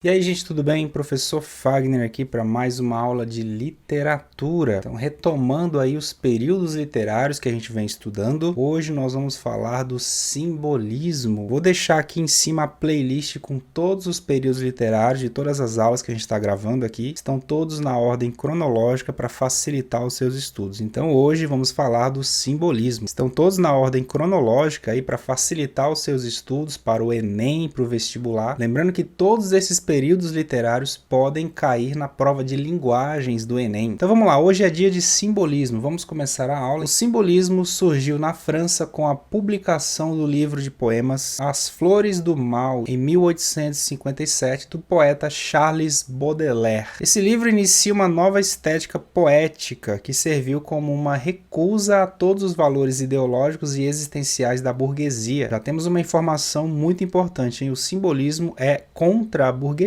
E aí, gente, tudo bem? Professor Fagner aqui para mais uma aula de literatura. Então, retomando aí os períodos literários que a gente vem estudando, hoje nós vamos falar do simbolismo. Vou deixar aqui em cima a playlist com todos os períodos literários de todas as aulas que a gente está gravando aqui. Estão todos na ordem cronológica para facilitar os seus estudos. Então, hoje vamos falar do simbolismo. Estão todos na ordem cronológica aí para facilitar os seus estudos para o Enem, para o vestibular. Lembrando que todos esses períodos literários podem cair na prova de linguagens do Enem. Então vamos lá, hoje é dia de simbolismo, vamos começar a aula. O simbolismo surgiu na França com a publicação do livro de poemas As Flores do Mal, em 1857, do poeta Charles Baudelaire. Esse livro inicia uma nova estética poética que serviu como uma recusa a todos os valores ideológicos e existenciais da burguesia. Já temos uma informação muito importante, hein? O simbolismo é contra a burguesia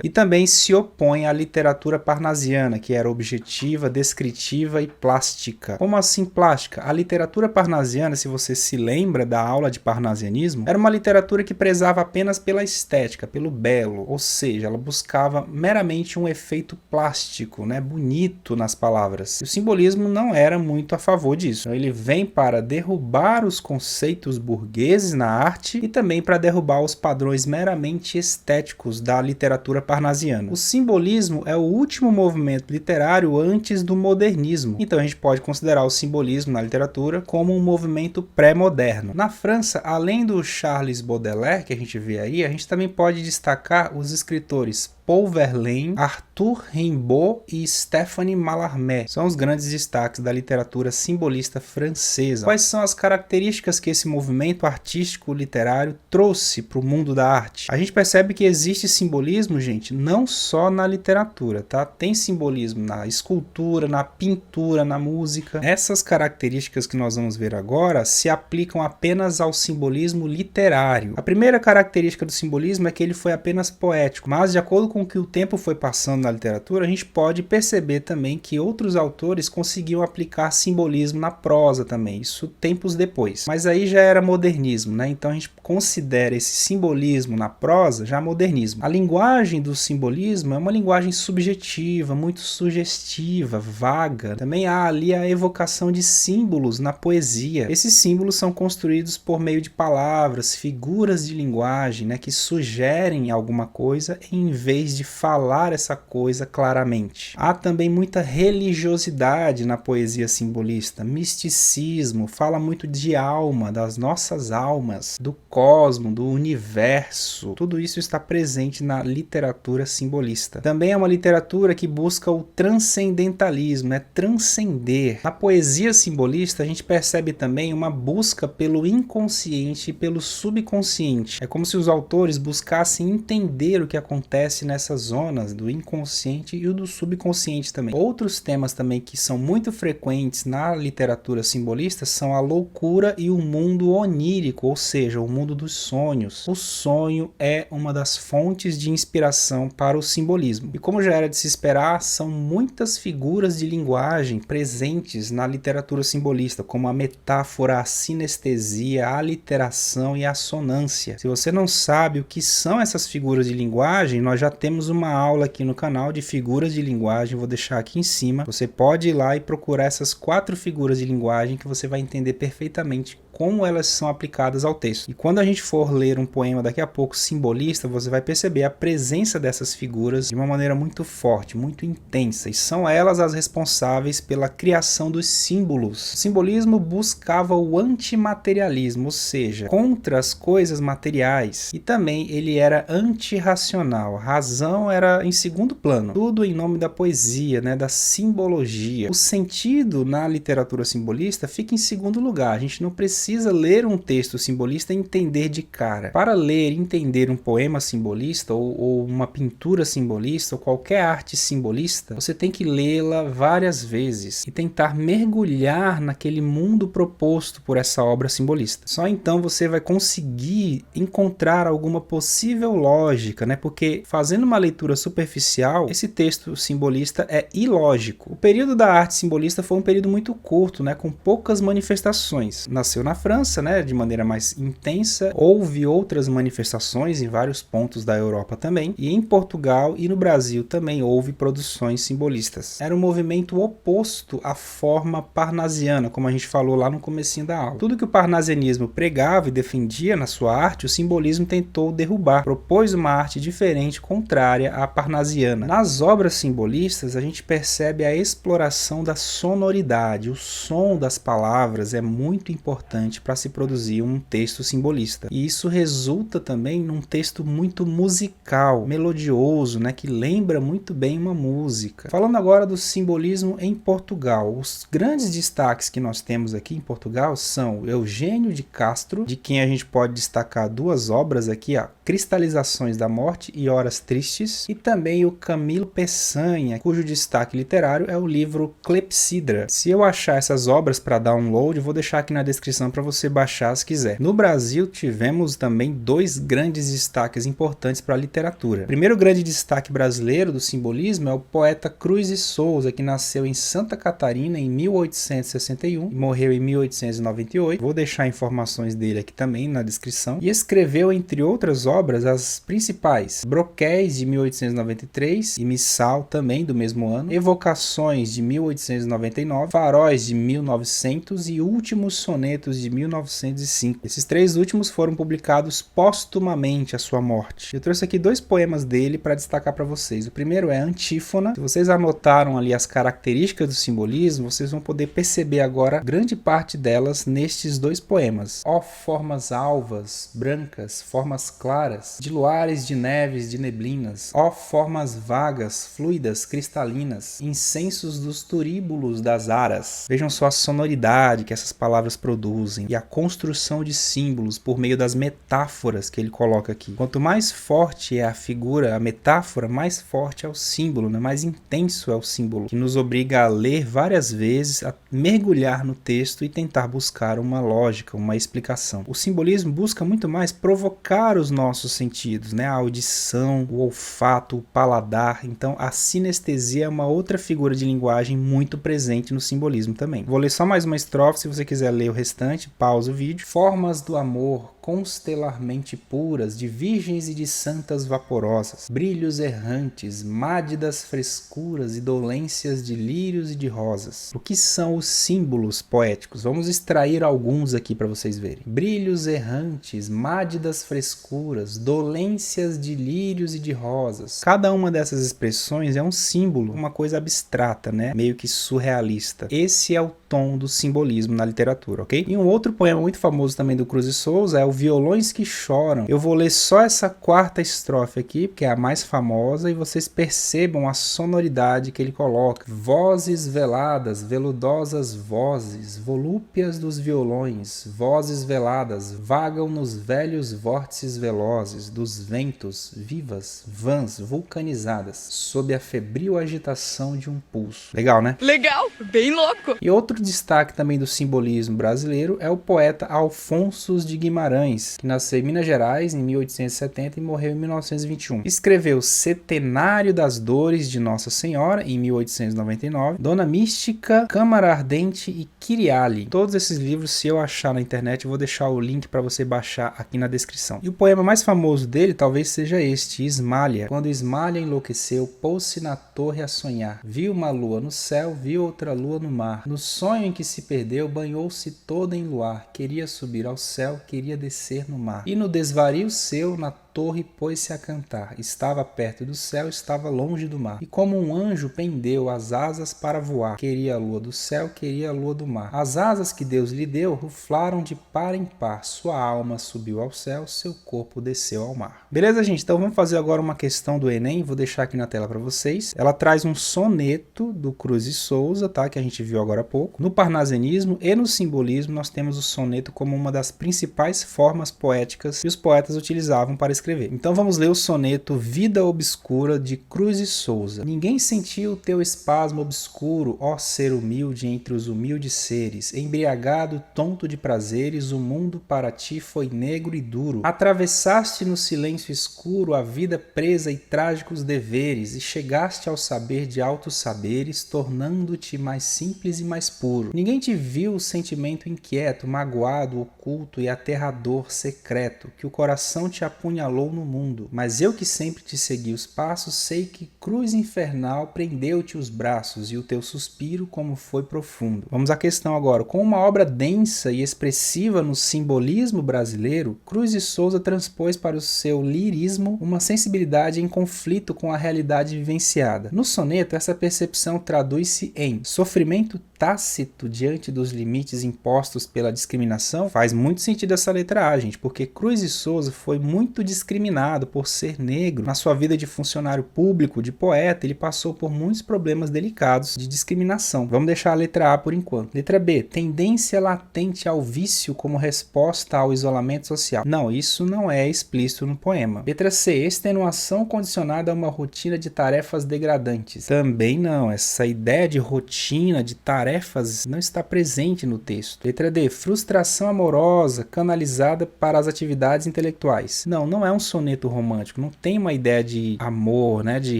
e também se opõe à literatura parnasiana, que era objetiva, descritiva e plástica. Como assim plástica? A literatura parnasiana, se você se lembra da aula de parnasianismo, era uma literatura que prezava apenas pela estética, pelo belo, ou seja, ela buscava meramente um efeito plástico, bonito nas palavras. E o simbolismo não era muito a favor disso. Então, ele vem para derrubar os conceitos burgueses na arte e também para derrubar os padrões meramente estéticos da literatura parnasiana. O simbolismo é o último movimento literário antes do modernismo. Então a gente pode considerar o simbolismo na literatura como um movimento pré-moderno. Na França, além do Charles Baudelaire, que a gente vê aí, a gente também pode destacar os escritores Paul Verlaine, Arthur Rimbaud e Stéphane Mallarmé. São os grandes destaques da literatura simbolista francesa. Quais são as características que esse movimento artístico literário trouxe para o mundo da arte? A gente percebe que existe simbolismo, gente, não só na literatura, tá? Tem simbolismo na escultura, na pintura, na música. Essas características que nós vamos ver agora se aplicam apenas ao simbolismo literário. A primeira característica do simbolismo é que ele foi apenas poético, mas de acordo com que o tempo foi passando na literatura, a gente pode perceber também que outros autores conseguiam aplicar simbolismo na prosa também, isso tempos depois. Mas aí já era modernismo, Então a gente considera esse simbolismo na prosa já modernismo. A linguagem do simbolismo é uma linguagem subjetiva, muito sugestiva, vaga. Também há ali a evocação de símbolos na poesia. Esses símbolos são construídos por meio de palavras, figuras de linguagem, que sugerem alguma coisa em vez de falar essa coisa claramente. Há também muita religiosidade na poesia simbolista, misticismo, fala muito de alma, das nossas almas, do cosmo, do universo. Tudo isso está presente na literatura simbolista. Também é uma literatura que busca o transcendentalismo, transcender. Na poesia simbolista, a gente percebe também uma busca pelo inconsciente e pelo subconsciente. É como se os autores buscassem entender o que acontece nessas zonas do inconsciente e o do subconsciente também. Outros temas também que são muito frequentes na literatura simbolista são a loucura e o mundo onírico, ou seja, o mundo dos sonhos. O sonho é uma das fontes de inspiração para o simbolismo. E como já era de se esperar, são muitas figuras de linguagem presentes na literatura simbolista, como a metáfora, a sinestesia, a aliteração e a assonância. Se você não sabe o que são essas figuras de linguagem, nós já temos uma aula aqui no canal de figuras de linguagem, vou deixar aqui em cima. Você pode ir lá e procurar essas 4 figuras de linguagem que você vai entender perfeitamente como elas são aplicadas ao texto. E quando a gente for ler um poema daqui a pouco simbolista, você vai perceber a presença dessas figuras de uma maneira muito forte, muito intensa, e são elas as responsáveis pela criação dos símbolos. O simbolismo buscava o antimaterialismo, ou seja, contra as coisas materiais, e também ele era antirracional. A razão era em segundo plano, tudo em nome da poesia, da simbologia. O sentido na literatura simbolista fica em segundo lugar. A gente não precisa ler um texto simbolista e entender de cara. Para ler e entender um poema simbolista ou uma pintura simbolista ou qualquer arte simbolista, você tem que lê-la várias vezes e tentar mergulhar naquele mundo proposto por essa obra simbolista. Só então você vai conseguir encontrar alguma possível lógica, porque fazendo uma leitura superficial, esse texto simbolista é ilógico. O período da arte simbolista foi um período muito curto, com poucas manifestações. Nasceu na França, né, de maneira mais intensa, houve outras manifestações em vários pontos da Europa também, e em Portugal e no Brasil também houve produções simbolistas. Era um movimento oposto à forma parnasiana, como a gente falou lá no comecinho da aula. Tudo que o parnasianismo pregava e defendia na sua arte, o simbolismo tentou derrubar, propôs uma arte diferente, contrária à parnasiana. Nas obras simbolistas, a gente percebe a exploração da sonoridade. O som das palavras é muito importante para se produzir um texto simbolista. E isso resulta também num texto muito musical, melodioso, né, que lembra muito bem uma música. Falando agora do simbolismo em Portugal, os grandes destaques que nós temos aqui em Portugal são Eugênio de Castro, de quem a gente pode destacar duas obras aqui, ó, Cristalizações da Morte e Horas Tristes, e também o Camilo Peçanha, cujo destaque literário é o livro Clepsidra. Se eu achar essas obras para download, eu vou deixar aqui na descrição para você baixar se quiser. No Brasil, tivemos também dois grandes destaques importantes para a literatura. O primeiro grande destaque brasileiro do simbolismo é o poeta Cruz e Souza, que nasceu em Santa Catarina em 1861 e morreu em 1898. Vou deixar informações dele aqui também na descrição. E escreveu, entre outras obras, as principais: Broquéis, de 1893, e Missal, também do mesmo ano, Evocações, de 1899, Faróis, de 1900 e Últimos Sonetos, de 1905. Esses três últimos foram publicados póstumamente à sua morte. Eu trouxe aqui dois poemas dele para destacar para vocês. O primeiro é Antífona. Se vocês anotaram ali as características do simbolismo, vocês vão poder perceber agora grande parte delas nestes dois poemas. Ó formas alvas, brancas, formas claras, de luares, de neves, de neblinas, ó formas vagas, fluidas, cristalinas, incensos dos turíbulos das aras. Vejam só a sonoridade que essas palavras produzem e a construção de símbolos por meio das metáforas que ele coloca aqui. Quanto mais forte é a figura, a metáfora, mais forte é o símbolo, né? Mais intenso é o símbolo, que nos obriga a ler várias vezes, a mergulhar no texto e tentar buscar uma lógica, uma explicação. O simbolismo busca muito mais provocar os nossos sentidos, né? A audição, o olfato, o paladar. Então a sinestesia é uma outra figura de linguagem muito presente no simbolismo também. Vou ler só mais uma estrofe, se você quiser ler o restante, pausa o vídeo. Formas do amor constelarmente puras, de virgens e de santas vaporosas, brilhos errantes, mádidas frescuras e dolências de lírios e de rosas. O que são os símbolos poéticos? Vamos extrair alguns aqui para vocês verem. Brilhos errantes, mádidas frescuras, dolências de lírios e de rosas. Cada uma dessas expressões é um símbolo, uma coisa abstrata, né? Meio que surrealista. Esse é o tom do simbolismo na literatura, ok? E um outro poema muito famoso também do Cruz e Souza é o Violões que Choram. Eu vou ler só essa quarta estrofe aqui, porque é a mais famosa, e vocês percebam a sonoridade que ele coloca. Vozes veladas, veludosas vozes, volúpias dos violões, vozes veladas, vagam nos velhos vórtices velozes dos ventos, vivas, vãs, vulcanizadas, sob a febril agitação de um pulso. Legal, né? Legal, bem louco. E outro destaque também do simbolismo brasileiro é o poeta Alfonso de Guimarães, que nasceu em Minas Gerais em 1870 e morreu em 1921. Escreveu Setenário das Dores de Nossa Senhora em 1899, Dona Mística, Câmara Ardente e Kyriale. Todos esses livros, se eu achar na internet, eu vou deixar o link para você baixar aqui na descrição. E o poema mais famoso dele talvez seja este, Ismália. Quando Ismália enlouqueceu, pôs-se na torre a sonhar. Viu uma lua no céu, viu outra lua no mar. No sonho em que se perdeu, banhou-se toda em luar. Queria subir ao céu, queria descer no mar. E no desvario seu, na torre pôs-se a cantar. Estava perto do céu, estava longe do mar. E como um anjo pendeu as asas para voar. Queria a lua do céu, queria a lua do mar. As asas que Deus lhe deu ruflaram de par em par. Sua alma subiu ao céu, seu corpo desceu ao mar. Beleza, gente? Então vamos fazer agora uma questão do Enem. Vou deixar aqui na tela para vocês. Ela traz um soneto do Cruz e Souza, tá? Que a gente viu agora há pouco. No parnasianismo e no simbolismo, nós temos o soneto como uma das principais formas poéticas que os poetas utilizavam para escrever escrever. Então vamos ler o soneto Vida Obscura de Cruz de Souza. Ninguém sentiu o teu espasmo obscuro, ó ser humilde entre os humildes seres. Embriagado, tonto de prazeres, o mundo para ti foi negro e duro. Atravessaste no silêncio escuro a vida presa e trágicos deveres, e chegaste ao saber de altos saberes, tornando-te mais simples e mais puro. Ninguém te viu o sentimento inquieto, magoado, oculto e aterrador secreto, que o coração te apunhalou no mundo. Mas eu que sempre te segui os passos, sei que cruz infernal prendeu-te os braços, e o teu suspiro como foi profundo. Vamos à questão agora. Com uma obra densa e expressiva no simbolismo brasileiro, Cruz de Souza transpôs para o seu lirismo uma sensibilidade em conflito com a realidade vivenciada. No soneto, essa percepção traduz-se em sofrimento tácito diante dos limites impostos pela discriminação. Faz muito sentido essa letra A, gente, porque Cruz de Souza foi muito discriminado por ser negro. Na sua vida de funcionário público, de poeta, ele passou por muitos problemas delicados de discriminação. Vamos deixar a letra A por enquanto. Letra B, tendência latente ao vício como resposta ao isolamento social. Não, isso não é explícito no poema. Letra C, extenuação condicionada a uma rotina de tarefas degradantes. Também não, essa ideia de rotina, de tarefas não está presente no texto. Letra D, frustração amorosa canalizada para as atividades intelectuais. Não é um soneto romântico, não tem uma ideia de amor, né, de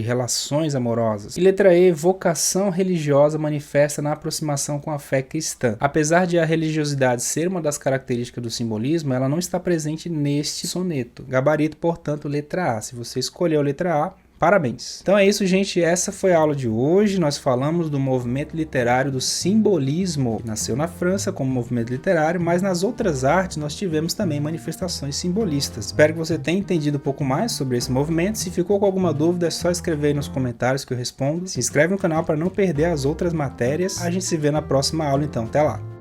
relações amorosas. E letra E, vocação religiosa manifesta na aproximação com a fé cristã. Apesar de a religiosidade ser uma das características do simbolismo, ela não está presente neste soneto. Gabarito, portanto, letra A. Se você escolheu a letra A, parabéns! Então é isso, gente. Essa foi a aula de hoje. Nós falamos do movimento literário do simbolismo. Nasceu na França como movimento literário, mas nas outras artes nós tivemos também manifestações simbolistas. Espero que você tenha entendido um pouco mais sobre esse movimento. Se ficou com alguma dúvida, é só escrever aí nos comentários que eu respondo. Se inscreve no canal para não perder as outras matérias. A gente se vê na próxima aula, então. Até lá!